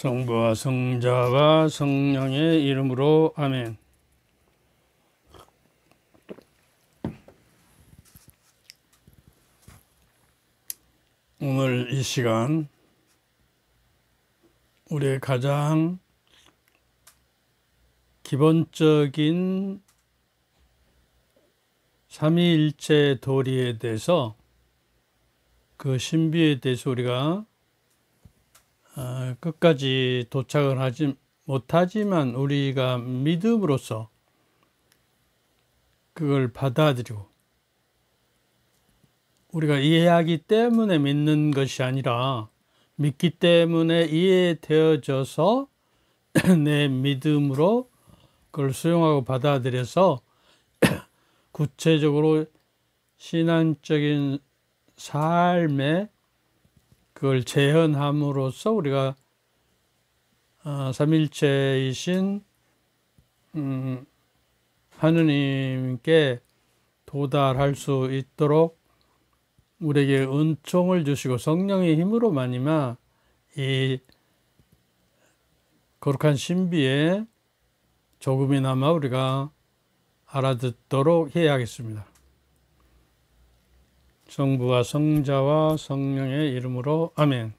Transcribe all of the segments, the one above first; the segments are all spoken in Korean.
성부와 성자와 성령의 이름으로 아멘. 오늘 이 시간 우리의 가장 기본적인 삼위일체 도리에 대해서, 그 신비에 대해서 우리가 끝까지 도착을 하지 못하지만 우리가 믿음으로써 그걸 받아들이고, 우리가 이해하기 때문에 믿는 것이 아니라 믿기 때문에 이해되어져서 내 믿음으로 그걸 수용하고 받아들여서 구체적으로 신앙적인 삶에 그걸 재현함으로써 우리가 삼일체이신 하느님께 도달할 수 있도록 우리에게 은총을 주시고, 성령의 힘으로 말미암아 이 거룩한 신비에 조금이나마 우리가 알아듣도록 해야겠습니다. 성부와 성자와 성령의 이름으로 아멘.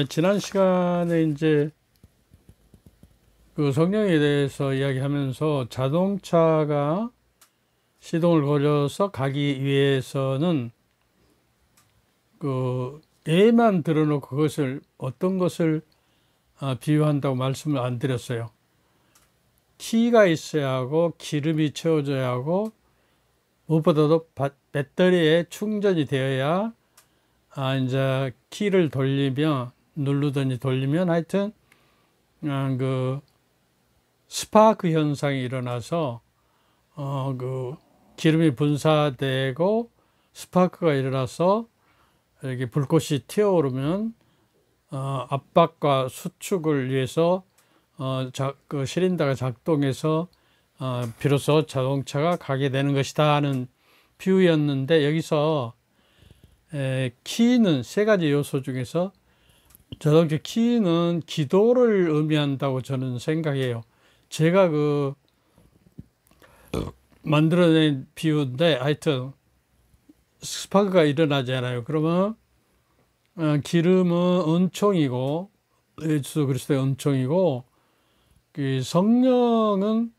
지난 시간에 이제 그 성령에 대해서 이야기하면서, 자동차가 시동을 걸어서 가기 위해서는 그 예만 들어놓고 그것을 어떤 것을 비유한다고 말씀을 안 드렸어요. 키가 있어야 하고 기름이 채워져야 하고, 무엇보다도 배터리에 충전이 되어야 이제 키를 돌리며 누르더니 돌리면 하여튼 그 스파크 현상이 일어나서 그 기름이 분사되고 스파크가 일어나서 이렇게 불꽃이 튀어오르면 압박과 수축을 위해서 그 시린더가 작동해서 비로소 자동차가 가게 되는 것이다 하는 비유였는데, 여기서 키는 세 가지 요소 중에서 자동차 키는 기도를 의미한다고 저는 생각해요. 제가 그 만들어낸 비유인데, 하여튼 스파크가 일어나잖아요. 그러면 기름은 은총이고, 예수 그리스도의 은총이고, 그 성령은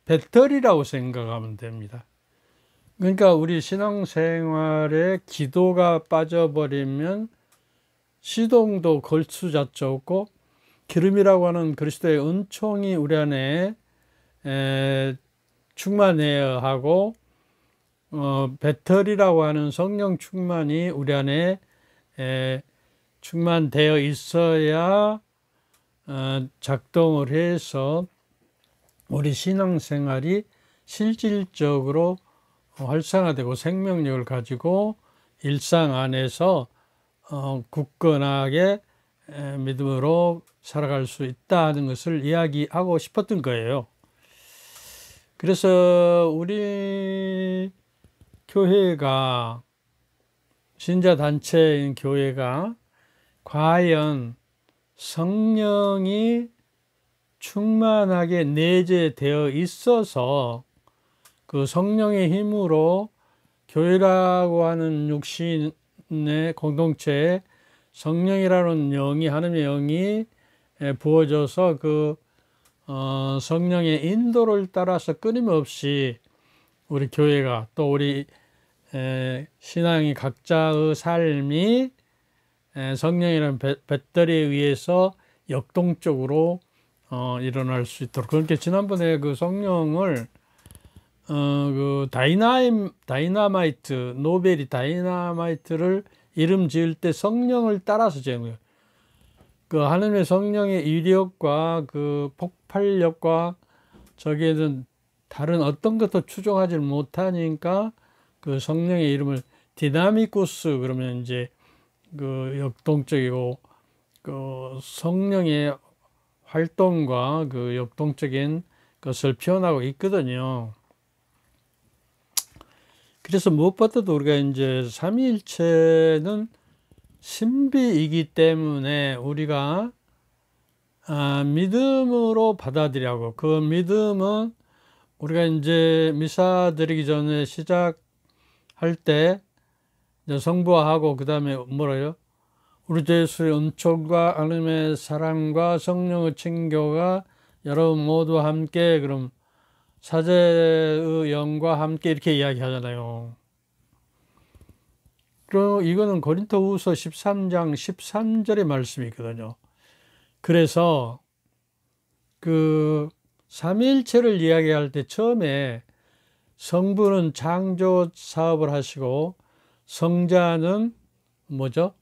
배터리라고 생각하면 됩니다. 그러니까 우리 신앙생활에 기도가 빠져버리면 시동도 걸 수자체 없고, 기름이라고 하는 그리스도의 은총이 우리 안에 충만해야 하고, 배터리라고 하는 성령 충만이 우리 안에 충만되어 있어야 작동을 해서 우리 신앙생활이 실질적으로 활성화되고 생명력을 가지고 일상 안에서 굳건하게 믿음으로 살아갈 수 있다는 것을 이야기하고 싶었던 거예요. 그래서 우리 교회가, 신자단체인 교회가 과연 성령이 충만하게 내재되어 있어서 그 성령의 힘으로 교회라고 하는 육신의 공동체에 성령이라는 영이, 하나님의 영이 부어져서 그 성령의 인도를 따라서 끊임없이 우리 교회가, 또 우리 신앙의 각자의 삶이 성령이라는 배터리에 의해서 역동적으로 일어날 수 있도록. 그렇게 지난번에 그 성령을 그 다이나마이트, 노벨이 다이나마이트를 이름 지을 때 성령을 따라서 지은 거예요. 그 하나님의 성령의 위력과 그 폭발력과 저기에는 다른 어떤 것도 추종하지 못하니까 그 성령의 이름을 디나미쿠스, 그러면 이제 그 역동적이고 그 성령의 활동과 그 역동적인 것을 표현하고 있거든요. 그래서 무엇보다도 우리가 이제 삼위일체는 신비이기 때문에 우리가 믿음으로 받아들이라고. 그 믿음은 우리가 이제 미사 드리기 전에 시작할 때 성부하고 그 다음에 뭐래요? 우리 주 예수의 은총과 하나님의 사랑과 성령의 친교가 여러분 모두 함께, 그럼 사제의 영과 함께 이렇게 이야기하잖아요. 그리고 이거는 고린도후서 13장 13절의 말씀이거든요. 그래서 그 삼위일체를 이야기할 때 처음에 성부는 창조 사업을 하시고 성자는 뭐죠?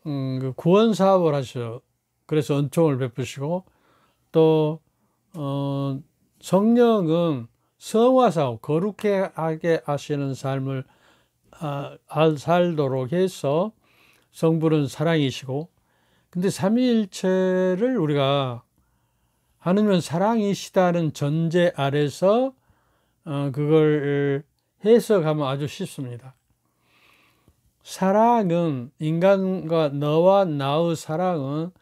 그 구원 사업을 하셔. 그래서 은총을 베푸시고 또 성령은 성화 사업, 거룩하게 하시는 삶을 살도록 해서 성부는 사랑이시고, 근데 삼위일체를 우리가 하느님은 사랑이시다는 전제 아래서 그걸 해석하면 아주 쉽습니다. 사랑은, 인간과 너와 나의 사랑은,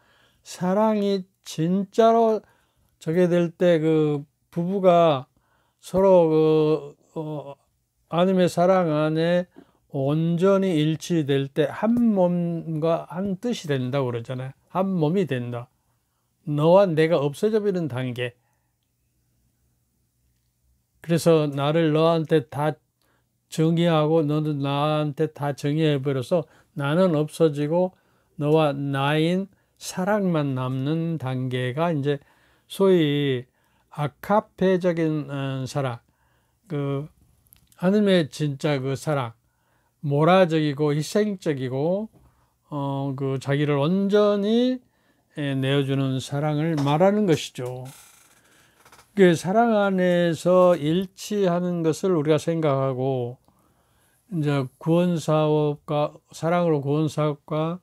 사랑이 진짜로 저게 될 때 그 부부가 서로 하나님의 사랑 안에 온전히 일치될 때 한 몸과 한 뜻이 된다고 그러잖아요. 한 몸이 된다. 너와 내가 없어져 버리는 단계. 그래서 나를 너한테 다 정의하고 너도 나한테 다 정의해버려서 나는 없어지고 너와 나인 사랑만 남는 단계가 이제 소위 아카페적인 사랑, 그 하나님의 진짜 그 사랑, 모라적이고 희생적이고 그 자기를 온전히 내어주는 사랑을 말하는 것이죠. 그 사랑 안에서 일치하는 것을 우리가 생각하고, 이제 구원 사업과 사랑으로 구원 사업과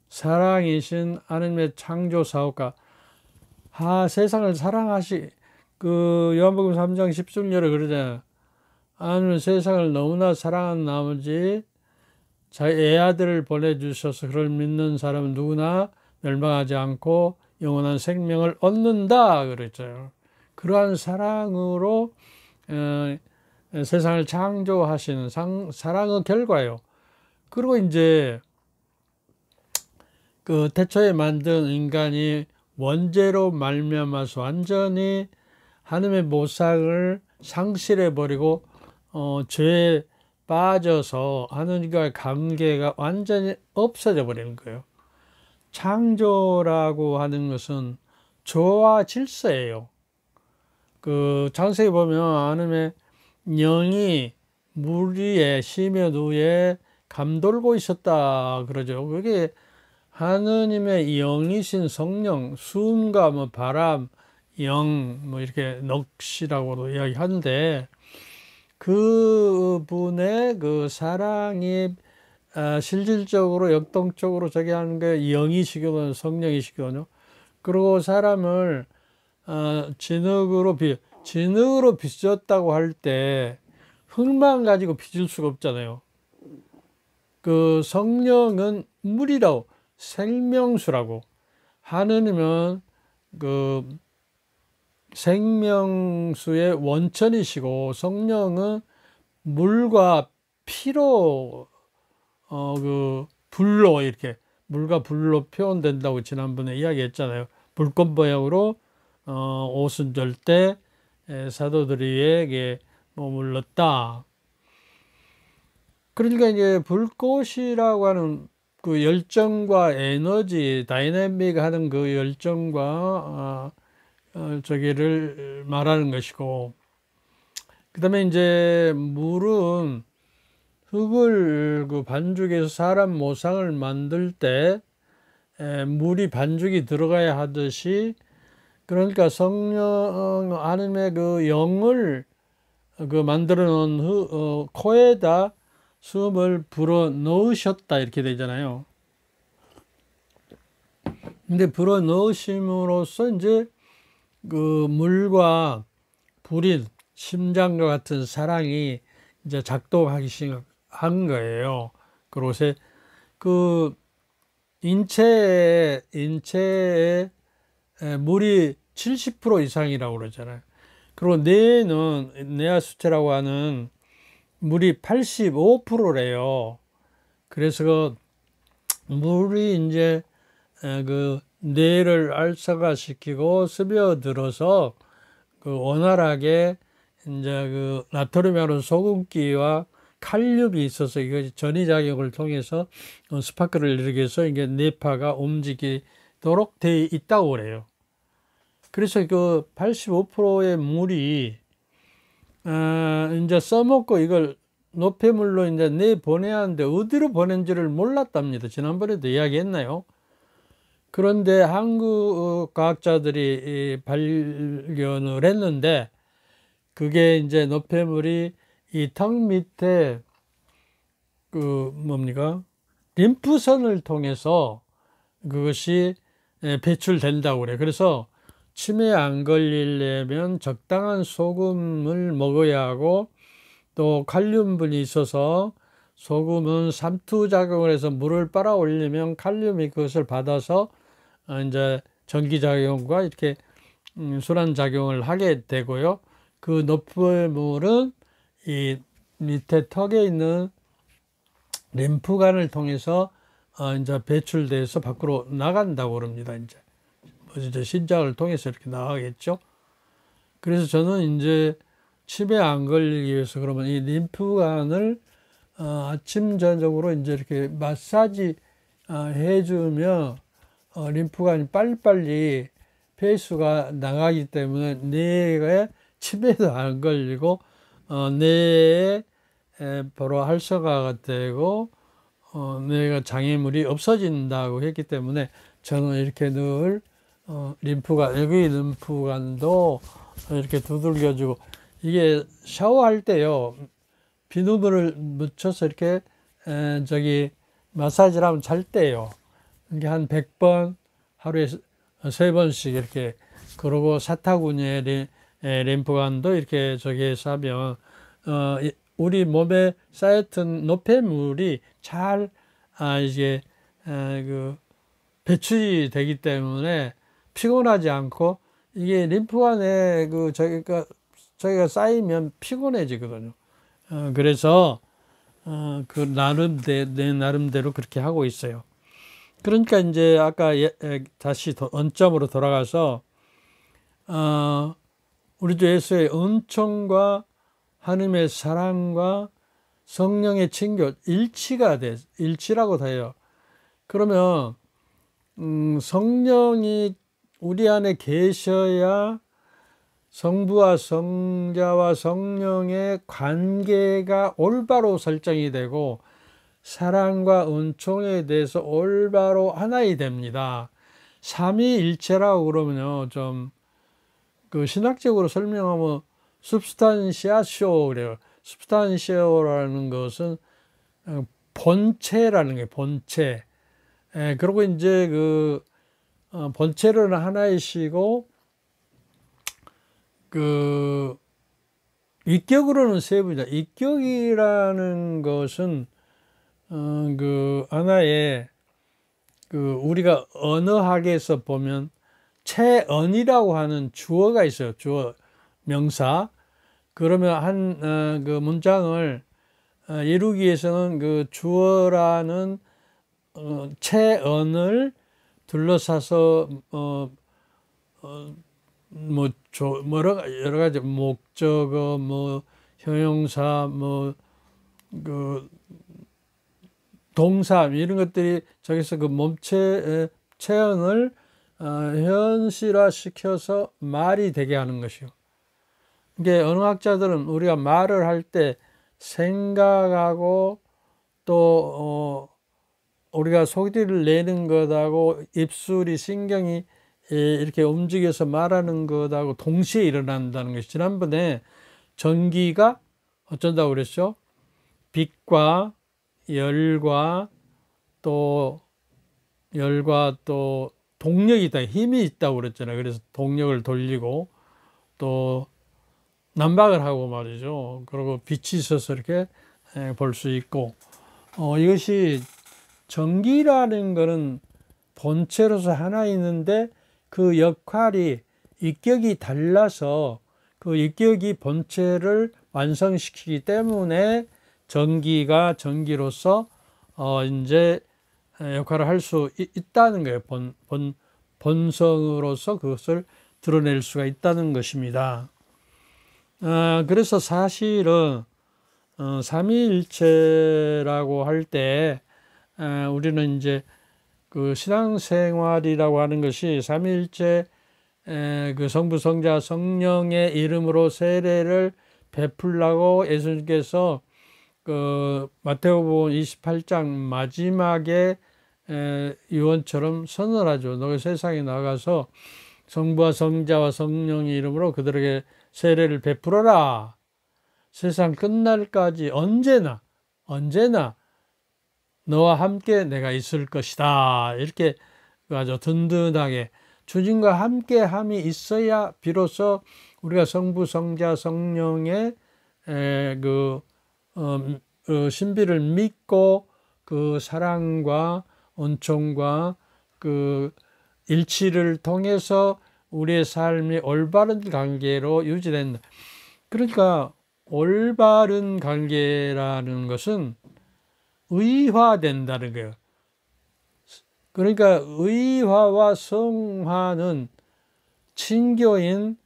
사랑이신 하나님의 창조 사업과 세상을 사랑하시, 그 요한복음 3장 10절에 그러잖아요. 하나님은 세상을 너무나 사랑한 나머지 자기 애아들을 보내주셔서 그를 믿는 사람은 누구나 멸망하지 않고 영원한 생명을 얻는다 그랬죠. 그러한 사랑으로 세상을 창조하시는 사랑의 결과예요. 그리고 이제 그 태초에 만든 인간이 원죄로 말미암아서 완전히 하나님의 모상을 상실해 버리고 죄에 빠져서 하나님과의 관계가 완전히 없어져 버리는 거예요. 창조라고 하는 것은 조화 질서예요. 그 창세기 보면 하나님의 영이 물 위에 시면 위에 감돌고 있었다 그러죠. 그게 하느님의 영이신 성령, 수음과 뭐 바람, 영, 뭐 이렇게 넋이라고도 이야기하는데, 그분의 그 사랑이 실질적으로 역동적으로 저기 하는 게 영이시거든요, 성령이시거든요. 그리고 사람을 진흙으로 빚었다고 할 때 흙만 가지고 빚을 수가 없잖아요. 그 성령은 물이라고, 생명수라고, 하느님은 그 생명수의 원천이시고 성령은 물과 피로 그 불로, 이렇게 물과 불로 표현된다고 지난번에 이야기했잖아요. 불꽃 모양으로 오순절 때 사도들에게 머물렀다. 그러니까 이제 불꽃이라고 하는 그 열정과 에너지, 다이내믹 하는 그 열정과 저기를 말하는 것이고, 그 다음에 이제 물은 흙을 그 반죽해서 사람 모상을 만들 때 물이 반죽이 들어가야 하듯이, 그러니까 성령 하나님의 그 영을 그 만들어 놓은 코에다 숨을 불어 넣으셨다 이렇게 되잖아요. 근데 불어 넣으심으로써 이제 그 물과 불인 심장과 같은 사랑이 이제 작동하기 한 거예요. 그곳에 그 인체에 물이 70% 이상이라고 그러잖아요. 그리고 뇌는 뇌하 수체라고 하는 물이 85%래요. 그래서 그 물이 이제 그 뇌를 활성화시키고 스며들어서 그 원활하게 이제 그 나트륨하고 소금기와 칼륨이 있어서 이것이 전이작용을 통해서 스파크를 일으키기 위해서 이게 뇌파가 움직이도록 되어 있다고 그래요. 그래서 그 85%의 물이 이제 써먹고 이걸 노폐물로 이제 내보내야 하는데 어디로 보낸지를 몰랐답니다. 지난번에도 이야기했나요? 그런데 한국 과학자들이 발견을 했는데 그게 이제 노폐물이 이 턱 밑에 그 뭡니까? 림프선을 통해서 그것이 배출된다고 그래요. 그래서 치매에 안 걸리려면 적당한 소금을 먹어야 하고 또 칼륨분이 있어서 소금은 삼투작용을 해서 물을 빨아 올리면 칼륨이 그것을 받아서 이제 전기작용과 이렇게 순환작용을 하게 되고요. 그 노폐물은 이 밑에 턱에 있는 림프관을 통해서 이제 배출돼서 밖으로 나간다고 그럽니다. 이제 신장을 통해서 이렇게 나가겠죠. 그래서 저는 이제 치매에 안 걸리기 위해서 그러면 이 림프관을 아침 저녁으로 이제 이렇게 마사지 해주면 림프관이 빨리빨리 폐수가 나가기 때문에 뇌에 치매도 안 걸리고 뇌에 바로 활성화가 되고 뇌가 장애물이 없어진다고 했기 때문에 저는 이렇게 늘 림프관, 여기 림프관도 이렇게 두들겨주고 이게 샤워할 때요 비누를 묻혀서 이렇게 저기 마사지를 하면 잘 때요 이게 한 100번 하루에 3번씩 이렇게 그러고 사타구니에 림프관도 이렇게 저기 해서 하면 우리 몸에 쌓였던 노폐물이 잘 이제 그 배출이 되기 때문에 피곤하지 않고 이게 림프관에 그 저기가 쌓이면 피곤해지거든요. 그래서 그 내 나름대로 그렇게 하고 있어요. 그러니까 이제 아까 다시 원점으로 돌아가서 우리 주 예수의 은총과 하나님의 사랑과 성령의 친교 일치라고 돼요. 그러면 성령이 우리 안에 계셔야 성부와 성자와 성령의 관계가 올바로 설정이 되고 사랑과 은총에 대해서 올바로 하나이 됩니다. 삼위일체라고 그러면요, 좀 그 신학적으로 설명하면 substantiatio 그래요. substantia라는 것은 본체라는 게 본체. 그리고 이제 그 본체로는 하나이시고 그 위격으로는 세 분이다. 위격이라는 것은 그 하나의 그 우리가 언어학에서 보면 체언이라고 하는 주어가 있어요. 주어 명사. 그러면 한 그 문장을 이루기 위해서는 그 주어라는 체언을 둘러싸서 뭐 여러 가지 목적어 뭐 형용사 뭐 그 동사 이런 것들이 저기서 그 몸체 체언을 현실화 시켜서 말이 되게 하는 것이요. 이게 언어학자들은 우리가 말을 할 때 생각하고 또 우리가 소리를 내는 것하고 입술이 신경이 이렇게 움직여서 말하는 것하고 동시에 일어난다는 것이 지난번에 전기가 어쩐다고 그랬죠? 빛과 열과 또 동력이 있다, 힘이 있다고 그랬잖아요. 그래서 동력을 돌리고 또 난방을 하고 말이죠. 그리고 빛이 있어서 이렇게 볼 수 있고, 이것이 전기라는 것은 본체로서 하나 있는데 그 역할이 인격이 달라서 그 인격이 본체를 완성시키기 때문에 전기가 전기로서 이제 역할을 할 수 있다는 거예요. 본성으로서 그것을 드러낼 수가 있다는 것입니다. 그래서 사실은 삼위일체라고 할 때 우리는 이제 그 신앙생활이라고 하는 것이 삼위일체 그 성부, 성자, 성령의 이름으로 세례를 베풀라고 예수님께서 그 마태복음 28장 마지막에 유언처럼 선언하죠. 너희 세상에 나가서 성부와 성자와 성령의 이름으로 그들에게 세례를 베풀어라. 세상 끝날까지 언제나 너와 함께 내가 있을 것이다. 이렇게 아주 든든하게 주님과 함께함이 있어야 비로소 우리가 성부, 성자, 성령의 신비를 믿고 그 사랑과 은총과 그 일치를 통해서 우리의 삶이 올바른 관계로 유지된다. 그러니까 올바른 관계라는 것은 의화된다는 거예요. 그러니까 의화와 성화는 친교인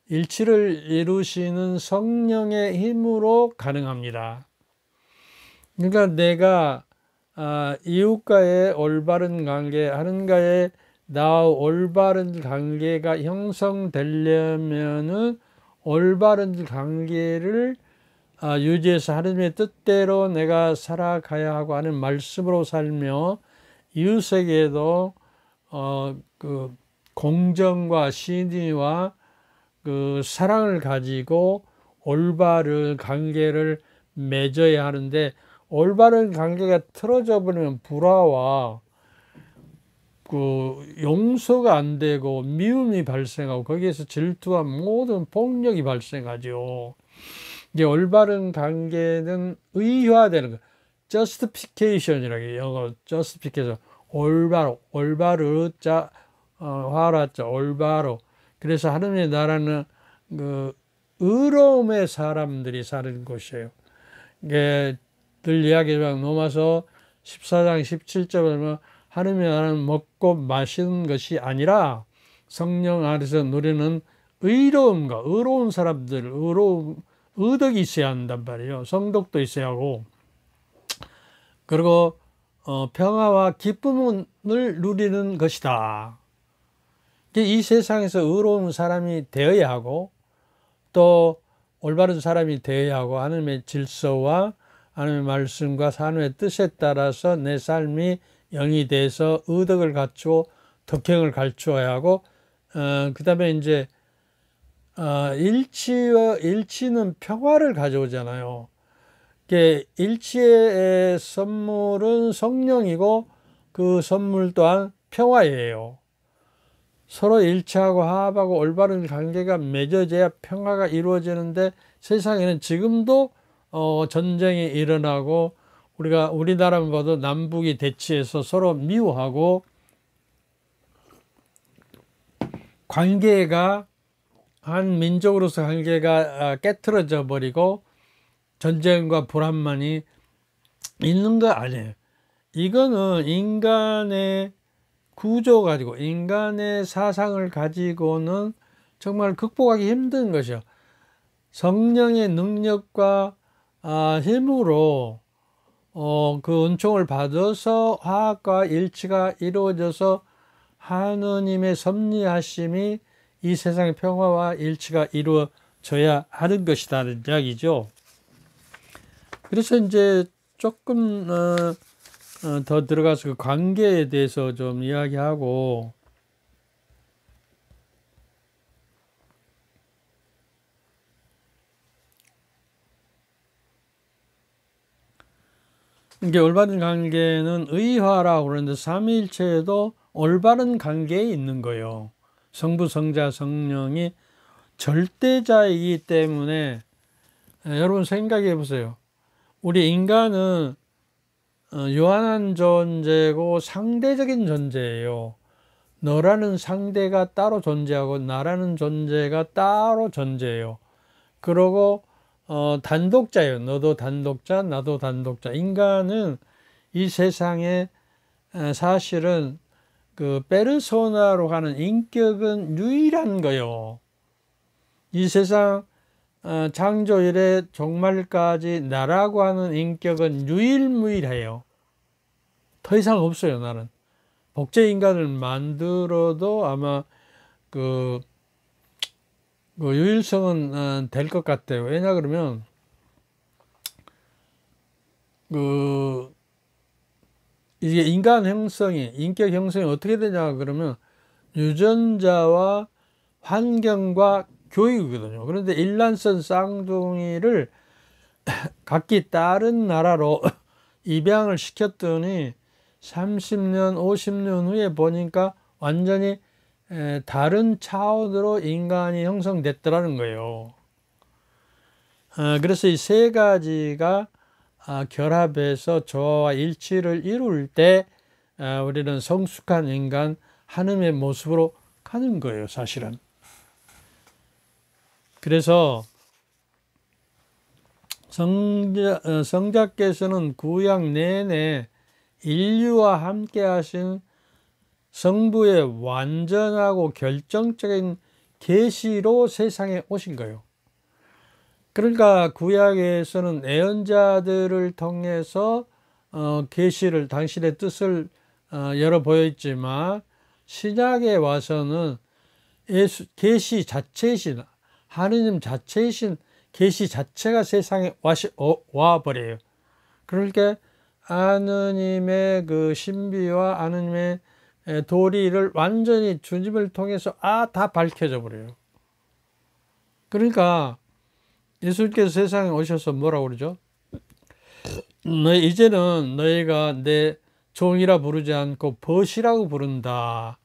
일치를 이루시는 성령의 힘으로 가능합니다. 그러니까 내가 이웃과의 올바른 관계, 하나님과의 나와 올바른 관계가 형성되려면은 올바른 관계를 유지해서 하나님의 뜻대로 내가 살아가야 하고 하는 말씀으로 살며 이웃에게도 그 공정과 신의와 그 사랑을 가지고 올바른 관계를 맺어야 하는데, 올바른 관계가 틀어져 버리면 불화와 그 용서가 안 되고 미움이 발생하고 거기에서 질투와 모든 폭력이 발생하죠. 이제 올바른 관계는 의화되는 거, justification이라고 해요. 영어 justification, 올바로 자 화라자 올바로. 그래서 하나님의 나라는 그 의로움의 사람들이 사는 곳이에요. 이게 늘 이야기하지만 로마서 14장 17절에 보면 하나님의 나라는 먹고 마시는 것이 아니라 성령 안에서 누리는 의로움과 의로운 사람들, 의덕이 있어야 한단 말이에요. 성덕도 있어야 하고, 그리고 평화와 기쁨을 누리는 것이다. 이 세상에서 의로운 사람이 되어야 하고 또 올바른 사람이 되어야 하고 하나님의 질서와 하나님의 말씀과 하나님의 뜻에 따라서 내 삶이 영이 돼서 의덕을 갖추고 덕행을 갖추어야 하고, 그 다음에 이제 일치는 평화를 가져오잖아요. 일치의 선물은 성령이고 그 선물 또한 평화예요. 서로 일치하고 화합하고 올바른 관계가 맺어져야 평화가 이루어지는데, 세상에는 지금도 전쟁이 일어나고 우리나라만 봐도 남북이 대치해서 서로 미워하고 관계가 한 민족으로서 관계가 깨트려져 버리고 전쟁과 불안만이 있는 거 아니에요. 이거는 인간의 구조 가지고 인간의 사상을 가지고는 정말 극복하기 힘든 것이요. 성령의 능력과 힘으로 그 은총을 받아서 화합과 일치가 이루어져서 하느님의 섭리하심이 이 세상의 평화와 일치가 이루어져야 하는 것이라는 이야기죠. 그래서 이제 조금 더 들어가서 그 관계에 대해서 좀 이야기하고, 이게 올바른 관계는 의화라고 그러는데 삼위일체에도 올바른 관계에 있는 거예요. 성부, 성자, 성령이 절대자이기 때문에 여러분 생각해 보세요. 우리 인간은 유한한 존재고 상대적인 존재예요. 너라는 상대가 따로 존재하고 나라는 존재가 따로 존재해요. 그러고 단독자예요. 너도 단독자, 나도 단독자. 인간은 이 세상에 사실은 그 페르소나로 가는 인격은 유일한 거요. 이 세상 창조 이래 종말까지 나라고 하는 인격은 유일무이해요. 더 이상 없어요. 나는 복제 인간을 만들어도 아마 그 유일성은 될 것 같아요. 왜냐 그러면 이게 인간 형성이, 인격 형성이 어떻게 되냐 그러면 유전자와 환경과 교육이거든요. 그런데 일란성 쌍둥이를 각기 다른 나라로 입양을 시켰더니 30년, 50년 후에 보니까 완전히 다른 차원으로 인간이 형성됐더라는 거예요. 그래서 이 세 가지가 결합해서 조화와 일치를 이룰 때 우리는 성숙한 인간, 하느님의 모습으로 가는 거예요, 사실은. 그래서 성자께서는 구약 내내 인류와 함께 하신 성부의 완전하고 결정적인 계시로 세상에 오신 거예요. 그러니까 구약에서는 예언자들을 통해서 계시를, 당신의 뜻을 열어 보였지만 신약에 와서는 계시 자체이신, 하느님 자체이신 계시 자체가 세상에 와버려요. 그러니까 하느님의 그 신비와 하느님의 도리를 완전히 주님을 통해서 다 밝혀져 버려요. 그러니까 예수님께서 세상에 오셔서 뭐라고 그러죠? 이제는 너희가 내 종이라 부르지 않고 벗이라고 부른다.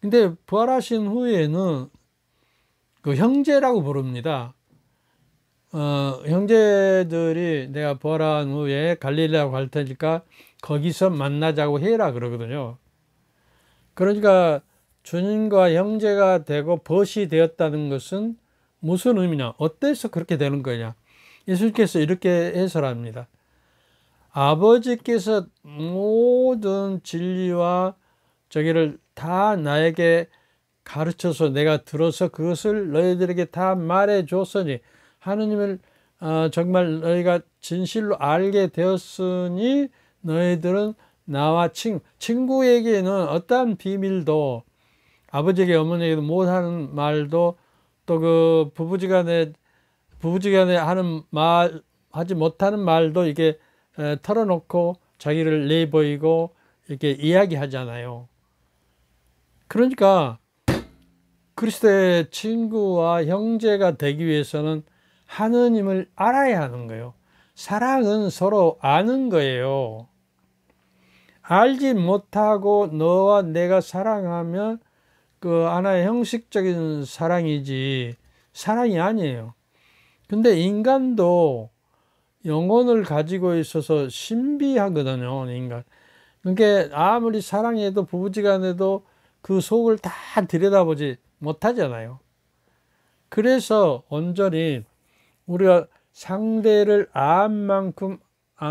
근데 부활하신 후에는 그 형제라고 부릅니다. 형제들이 내가 부활한 후에 갈릴리라고 갈 테니까 거기서 만나자고 해라 그러거든요. 그러니까 주님과 형제가 되고 벗이 되었다는 것은 무슨 의미냐? 어때서 그렇게 되는 거냐? 예수님께서 이렇게 해설합니다. 아버지께서 모든 진리와 저기를 다 나에게 가르쳐서 내가 들어서 그것을 너희들에게 다 말해줬으니 하느님을 정말 너희가 진실로 알게 되었으니 너희들은 나와 친구에게는 어떠한 비밀도 아버지에게 어머니에게도 못하는 말도 또 그 부부지간에 하는 하지 못하는 말도 이게 털어놓고 자기를 내보이고 이렇게 이야기하잖아요. 그러니까 그리스도의 친구와 형제가 되기 위해서는 하느님을 알아야 하는 거예요. 사랑은 서로 아는 거예요. 알지 못하고 너와 내가 사랑하면 그 하나의 형식적인 사랑이지 사랑이 아니에요. 근데 인간도 영혼을 가지고 있어서 신비하거든요, 인간. 그러니까 아무리 사랑해도 부부지간에도 그 속을 다 들여다보지 못하잖아요. 그래서 온전히 우리가 상대를 안 만큼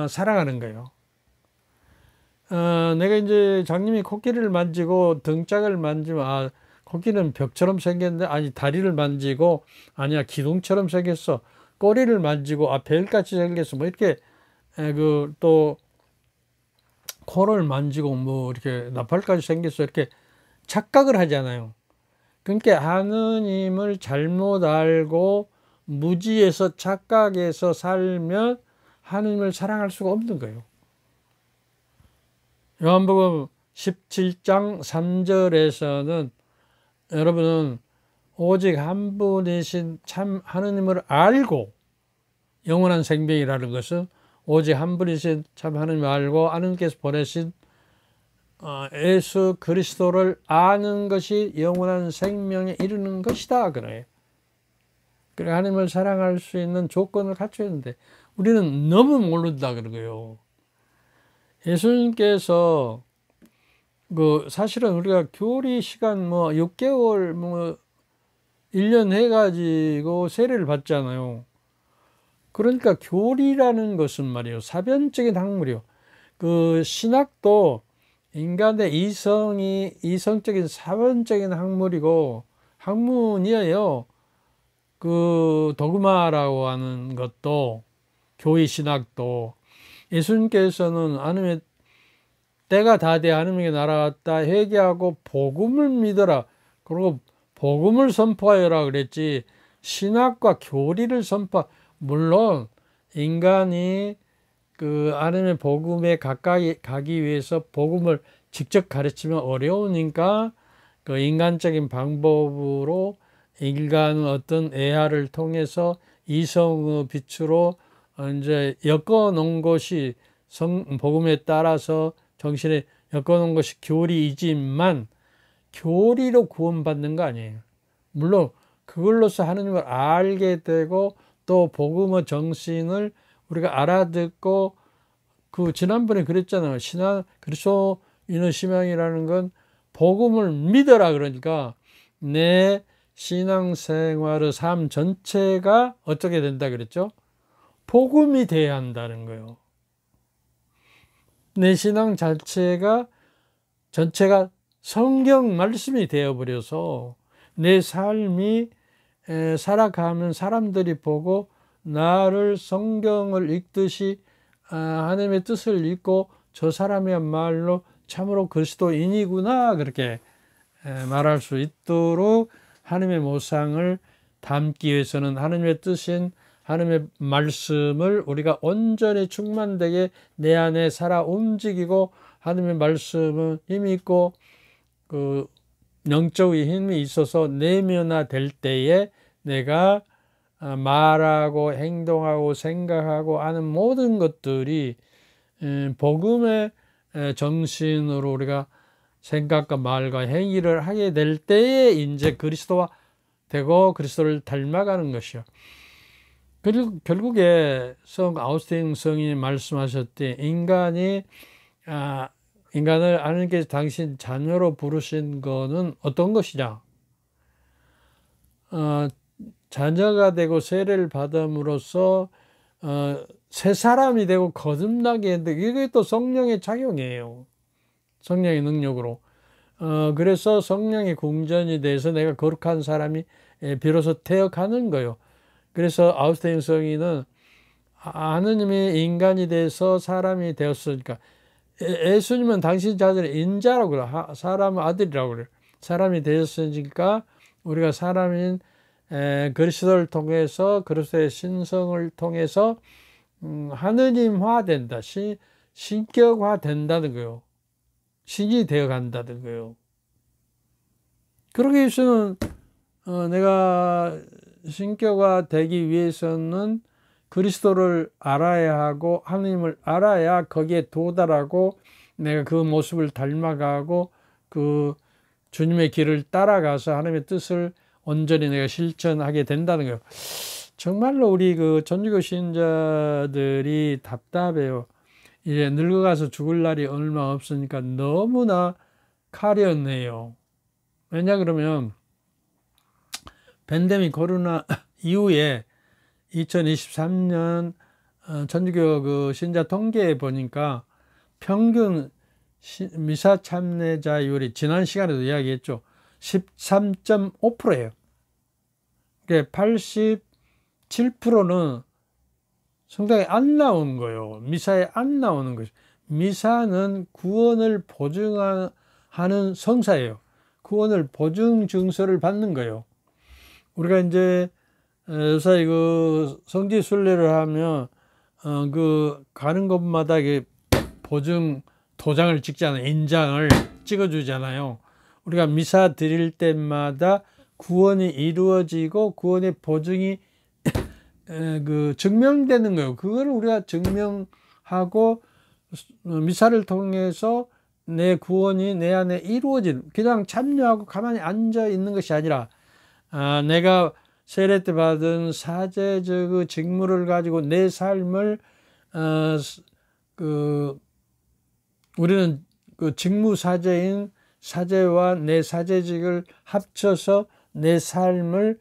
사랑하는 거예요. 내가 이제 장님이 코끼리를 만지고 등짝을 만지면 코끼리는 벽처럼 생겼는데 아니 다리를 만지고 아니야 기둥처럼 생겼어. 꼬리를 만지고 벨같이 생겼어. 뭐 이렇게 그 또 코를 만지고 뭐 이렇게 나팔까지 생겼어. 이렇게 착각을 하잖아요. 그러니까 하느님을 잘못 알고 무지에서 착각해서 살면 하느님을 사랑할 수가 없는 거예요. 요한복음 17장 3절에서는 여러분은 오직 한 분이신 참 하느님을 알고 영원한 생명이라는 것은 오직 한 분이신 참 하느님을 알고 하느님께서 보내신 예수 그리스도를 아는 것이 영원한 생명에 이르는 것이다 그래요. 그래 하나님을 사랑할 수 있는 조건을 갖춰야 되는데 우리는 너무 모른다 그런 거예요. 예수님께서 사실은 우리가 교리 시간 6개월 1년 해가지고 세례를 받잖아요. 그러니까 교리라는 것은 말이에요, 사변적인 학문이요. 신학도 인간의 이성적인 사변적인 학문이에요. 도그마라고 하는 것도, 교회 신학도. 예수님께서는 하나님의 때가 다 돼 하나님의 나라가 왔다 회개하고 복음을 믿어라, 그리고 복음을 선포하여라 그랬지, 신학과 교리를 물론 인간이 하나님의 복음에 가까이 가기 위해서 복음을 직접 가르치면 어려우니까 인간적인 방법으로 인간은 어떤 애화를 통해서 이성의 빛으로 이제 엮어놓은 것이 복음에 따라서 정신에 엮어놓은 것이 교리이지만, 교리로 구원받는 거 아니에요. 물론 그걸로서 하느님을 알게 되고 또 복음의 정신을 우리가 알아듣고, 지난번에 그랬잖아요. 그리스도인의 신앙이라는 건 복음을 믿어라. 그러니까 내 신앙생활의 삶 전체가 어떻게 된다 그랬죠? 복음이 돼야 한다는 거예요. 내 신앙 전체가 성경 말씀이 되어버려서 내 삶이 살아가면 사람들이 보고 나를 성경을 읽듯이 하나님의 뜻을 읽고 저 사람이야말로 참으로 그리스도인이구나, 그렇게 말할 수 있도록 하나님의 모상을 담기 위해서는 하나님의 뜻인 하나님의 말씀을 우리가 온전히 충만되게 내 안에 살아 움직이고, 하나님의 말씀은 힘이 있고 영적인 힘이 있어서 내면화될 때에 내가 말하고 행동하고 생각하고 하는 모든 것들이 복음의 정신으로 우리가 생각과 말과 행위를 하게 될 때에 이제 그리스도와 되고 그리스도를 닮아가는 것이요. 그리고 결국에 아우스틴 성인이 말씀하셨대, 인간을 하나님께서 당신 자녀로 부르신 거는 어떤 것이냐? 자녀가 되고 세례를 받음으로써 새 사람이 되고 거듭나게 했는데, 이게 또 성령의 작용이에요. 성령의 능력으로. 그래서 성령의 궁전이 돼서 내가 거룩한 사람이 비로소 되어가는 거예요. 그래서 아우스틴 성인은 하느님이 인간이 돼서 사람이 되었으니까, 예수님은 당신 자신을 인자라고 그래, 사람은 아들이라고 그래. 사람이 되었으니까 우리가 사람인 그리스도를 통해서, 그리스도의 신성을 통해서 하느님화 된다, 신격화 된다는 거예요. 신이 되어 간다는 거예요. 그러기 위해서는 내가 신격화 되기 위해서는 그리스도를 알아야 하고 하느님을 알아야 거기에 도달하고 내가 그 모습을 닮아가고 주님의 길을 따라가서 하나님의 뜻을 온전히 내가 실천하게 된다는 거예요. 정말로 우리 전주교 신자들이 답답해요. 이제 늙어가서 죽을 날이 얼마 없으니까 너무나 가련해요. 왜냐 그러면 팬데믹 코로나 이후에 2023년 전주교 신자 통계에 보니까 평균 미사 참여자율이 지난 시간에도 이야기했죠. 13.5%예요. 그러니까 87%는 성당에 안 나오는 거예요. 미사에 안 나오는 거죠. 미사는 구원을 보증하는 성사예요. 구원을 보증 증서를 받는 거예요. 우리가 이제 요새 성지 순례를 하면 가는 곳마다 보증 도장을 찍잖아요. 인장을 찍어주잖아요. 우리가 미사 드릴 때마다 구원이 이루어지고 구원의 보증이 증명되는 거예요. 그걸 우리가 증명하고 미사를 통해서 내 구원이 내 안에 이루어진, 그냥 참여하고 가만히 앉아 있는 것이 아니라 내가 세례 때 받은 사제적 직무를 가지고 내 삶을 우리는 그 직무 사제인 사제와 내 사제직을 합쳐서 내 삶을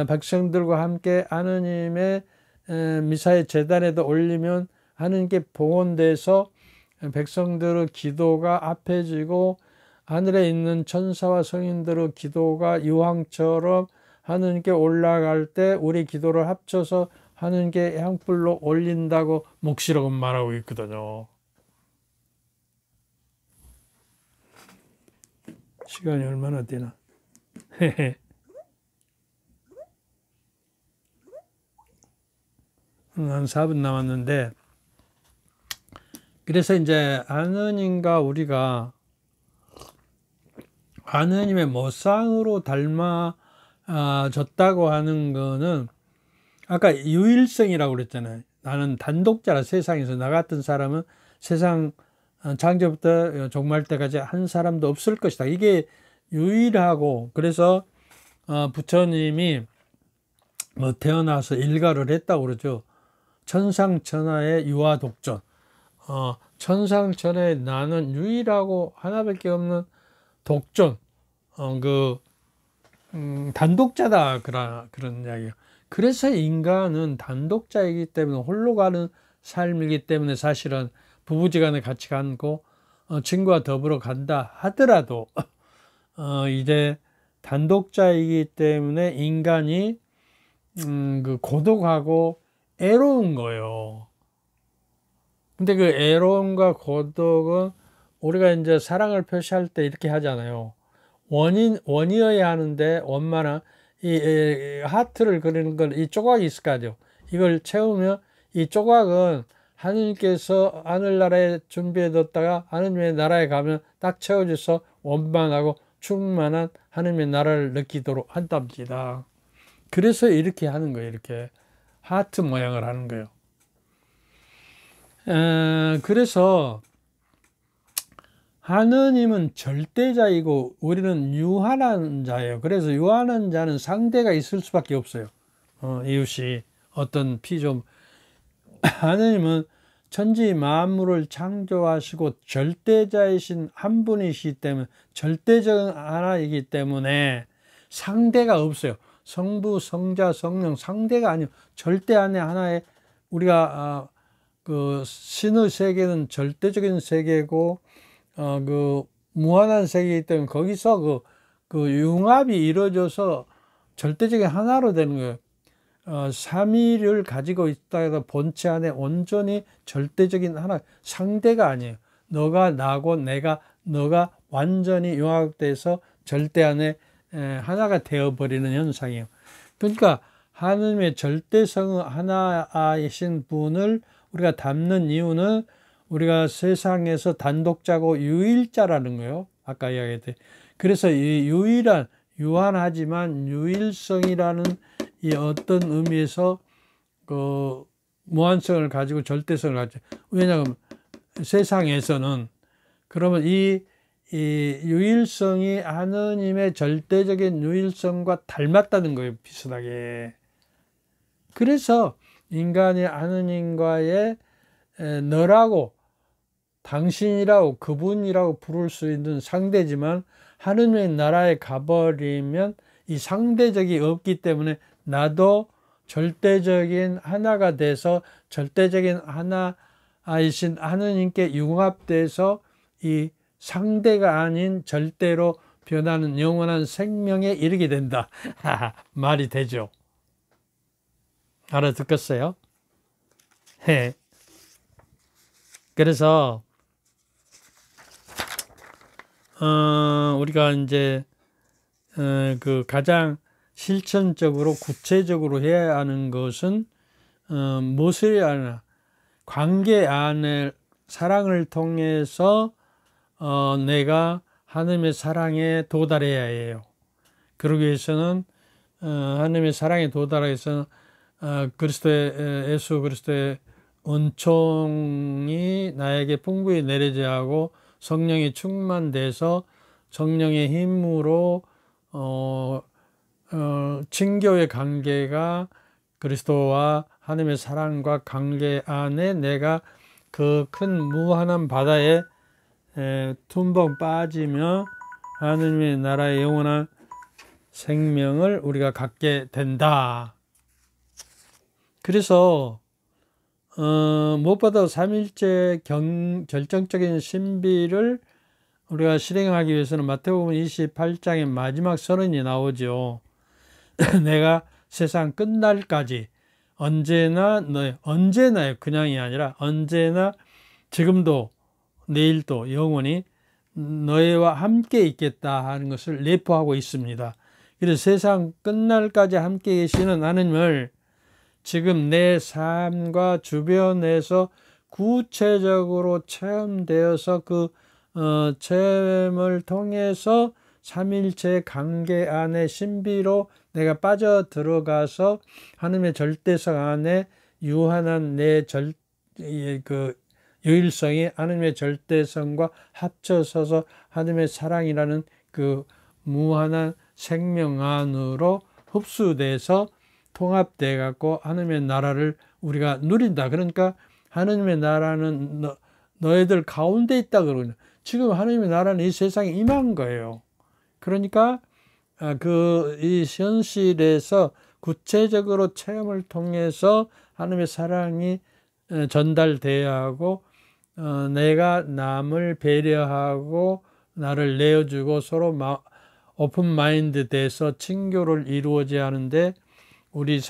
백성들과 함께 하느님의 미사의 제단에다 올리면 하느님께 봉헌돼서 백성들의 기도가 앞해지고 하늘에 있는 천사와 성인들의 기도가 유황처럼 하느님께 올라갈 때 우리 기도를 합쳐서 하느님께 향불로 올린다고 묵시록은 말하고 있거든요. 시간이 얼마나 되나? 한 4분 남았는데, 그래서 이제 하느님과 우리가 하느님의 모상으로 닮아졌다고 하는 거는 아까 유일성이라고 그랬잖아요. 나는 단독자라. 세상에서 나 같은 사람은 세상 창조부터 종말 때까지 한 사람도 없을 것이다. 이게 유일하고, 그래서 부처님이 뭐 태어나서 일가를 했다고 그러죠. 천상천하의 유아독존. 천상천하에 나는 유일하고 하나밖에 없는 독존, 단독자다. 그런 이야기예요. 그래서 인간은 단독자이기 때문에 홀로 가는 삶이기 때문에 사실은 부부지간에 같이 가고 친구와 더불어 간다 하더라도 이제 단독자이기 때문에 인간이 고독하고 애로운 거예요. 근데 그 애로움과 고독은 우리가 이제 사랑을 표시할 때 이렇게 하잖아요. 원이어야 하는데 원만한 이 하트를 그리는 건 이 조각이 있을 거 아니에요. 이걸 채우면 이 조각은 하느님께서 하늘나라에 준비해 뒀다가 하느님의 나라에 가면 딱 채워져서 원만하고 충만한 하느님의 나라를 느끼도록 한답니다. 그래서 이렇게 하는 거예요. 이렇게 하트 모양을 하는 거예요. 그래서 하느님은 절대자이고 우리는 유한한 자예요. 그래서 유한한 자는 상대가 있을 수밖에 없어요. 이웃이 어떤 피좀 하느님은 천지 만물을 창조하시고 절대자이신 한 분이시기 때문에 절대적 하나이기 때문에 상대가 없어요. 성부, 성자, 성령 상대가 아니에요. 절대 안에 하나의 우리가 그 신의 세계는 절대적인 세계고 그 무한한 세계이기 때문에 거기서 그 융합이 이루어져서 절대적인 하나로 되는 거예요. 삼위를 가지고 있다 해도 본체 안에 온전히 절대적인 하나, 상대가 아니에요. 너가 나고 내가 너가 완전히 융합돼서 절대 안에 하나가 되어버리는 현상이에요. 그러니까 하느님의 절대성 하나이신 분을 우리가 닮는 이유는 우리가 세상에서 단독자고 유일자라는 거예요. 아까 이야기했듯이. 그래서 이 유한하지만 유일성이라는 이 어떤 의미에서 그 무한성을 가지고 절대성을 가지고, 왜냐하면 세상에서는 그러면 이 유일성이 하느님의 절대적인 유일성과 닮았다는 거예요. 비슷하게. 그래서 인간이 하느님과의 너라고 당신이라고 그분이라고 부를 수 있는 상대지만 하느님의 나라에 가버리면 이 상대적이 없기 때문에 나도 절대적인 하나가 돼서 절대적인 하나이신 하느님께 융합돼서 이 상대가 아닌 절대로 변하는 영원한 생명에 이르게 된다. 말이 되죠? 알아듣겠어요? 네. 그래서 우리가 이제 그 가장 실천적으로 구체적으로 해야 하는 것은 무엇을 해야 하나? 관계 안에 사랑을 통해서 내가 하나님의 사랑에 도달해야 해요. 그러기 위해서는 하나님의 사랑에 도달하기 위해서는 예수 그리스도의 은총이 나에게 풍부히 내려져야 하고 성령이 충만돼서 성령의 힘으로 친교의 관계가 그리스도와 하나님의 사랑과 관계 안에 내가 그 큰 무한한 바다에 tum벙 빠지며 하나님의 나라의 영원한 생명을 우리가 갖게 된다. 그래서 무엇보다 삼일째 결정적인 신비를 우리가 실행하기 위해서는 마태복음 28장의 마지막 선언이 나오죠. 내가 세상 끝날까지 언제나요. 그냥이 아니라 언제나 지금도 내일도 영원히 너희와 함께 있겠다 하는 것을 내포하고 있습니다. 그래서 세상 끝날까지 함께 계시는 하나님을 지금 내 삶과 주변에서 구체적으로 체험되어서 그 체험을 통해서 삼일체 관계 안에 신비로 내가 빠져 들어가서 하나님의 절대성 안에 유한한 내 유일성이 하나님의 절대성과 합쳐서서 하나님의 사랑이라는 그 무한한 생명 안으로 흡수돼서 통합돼 갖고 하나님의 나라를 우리가 누린다. 그러니까 하나님의 나라는 너희들 가운데 있다 그러거든요. 지금 하나님의 나라는 이 세상에 임한 거예요. 그러니까 이 현실에서 구체적으로 체험을 통해서 하나님의 사랑이 전달돼야 하고 내가 남을 배려하고 나를 내어주고 서로 오픈 마인드 돼서 친교를 이루어져야 하는데 우리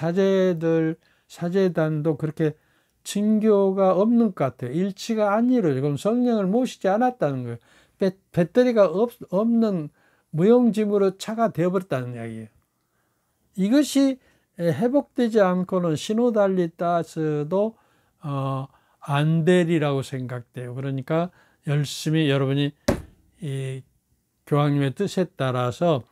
사제단도 그렇게 친교가 없는 것 같아요. 일치가 안 이루어져요. 그럼 성령을 모시지 않았다는 거예요. 배터리가 없는 무용지물로 차가 되어버렸다는 이야기예요. 이것이 회복되지 않고는 시노달리 따스도 안 되리라고 생각돼요. 그러니까 열심히 여러분이 이 교황님의 뜻에 따라서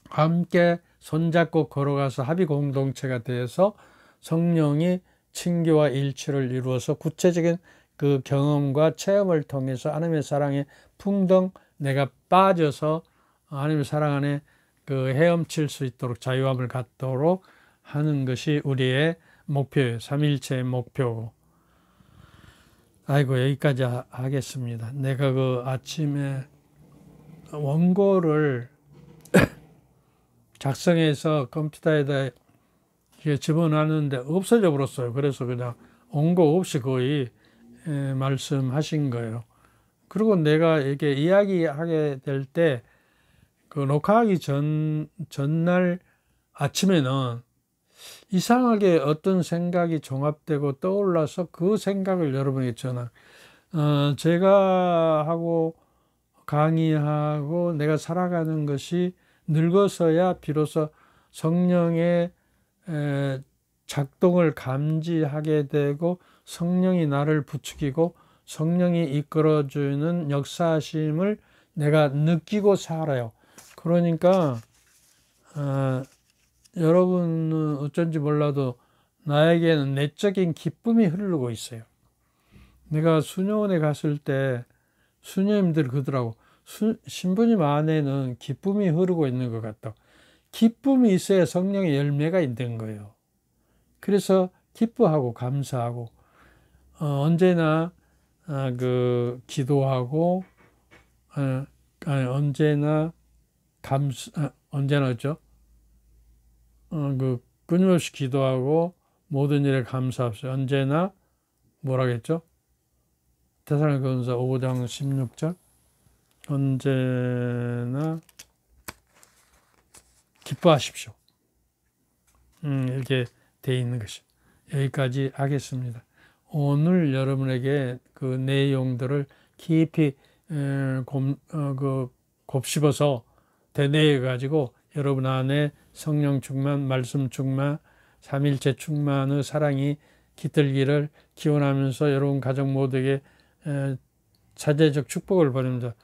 함께 손잡고 걸어가서 합의 공동체가 되어서 성령이 친교와 일치를 이루어서 구체적인 그 경험과 체험을 통해서 하나님의 사랑에 풍덩 내가 빠져서 하나님의 사랑 안에 그 헤엄칠 수 있도록 자유함을 갖도록 하는 것이 우리의 목표예요. 삼일체의 목표고. 아이고, 여기까지 하겠습니다. 내가 그 아침에 원고를 작성해서 컴퓨터에다 집어넣었는데 없어져 버렸어요. 그래서 그냥 원고 없이 거의 말씀하신 거예요. 그리고 내가 이렇게 이야기하게 될 때 그 녹화하기 전날 아침에는 이상하게 어떤 생각이 종합되고 떠올라서 그 생각을 여러분에게 제가 하고 강의하고 내가 살아가는 것이 늙어서야 비로소 성령의 작동을 감지하게 되고 성령이 나를 부추기고 성령이 이끌어주는 역사하심을 내가 느끼고 살아요. 그러니까 여러분은 어쩐지 몰라도 나에게는 내적인 기쁨이 흐르고 있어요. 내가 수녀원에 갔을 때 수녀님들이 그러더라고. 신부님 안에는 기쁨이 흐르고 있는 것 같다. 기쁨이 있어야 성령의 열매가 있는 거예요. 그래서 기뻐하고 감사하고 언제나 기도하고 언제나 어쩌? 끊임없이 기도하고 모든 일에 감사합시다. 언제나 뭐라겠죠? 데살로니가전서 5장 16절 언제나 기뻐하십시오. 이렇게 돼 있는 것이. 여기까지 하겠습니다. 오늘 여러분에게 그 내용들을 깊이 곱씹어서 대내해 가지고 여러분 안에 성령 충만, 말씀 충만, 삼일체 충만의 사랑이 깃들기를 기원하면서 여러분 가족 모두에게 사제적 축복을 보냅니다.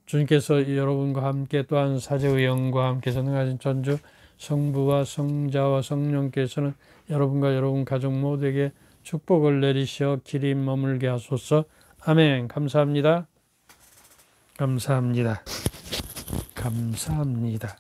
주님께서 여러분과 함께 또한 사제의 영과 함께 전능하신 전주 성부와 성자와 성령께서는 여러분과 여러분 가족 모두에게 축복을 내리시어 길이 머물게 하소서. 아멘. 감사합니다. 감사합니다. 감사합니다.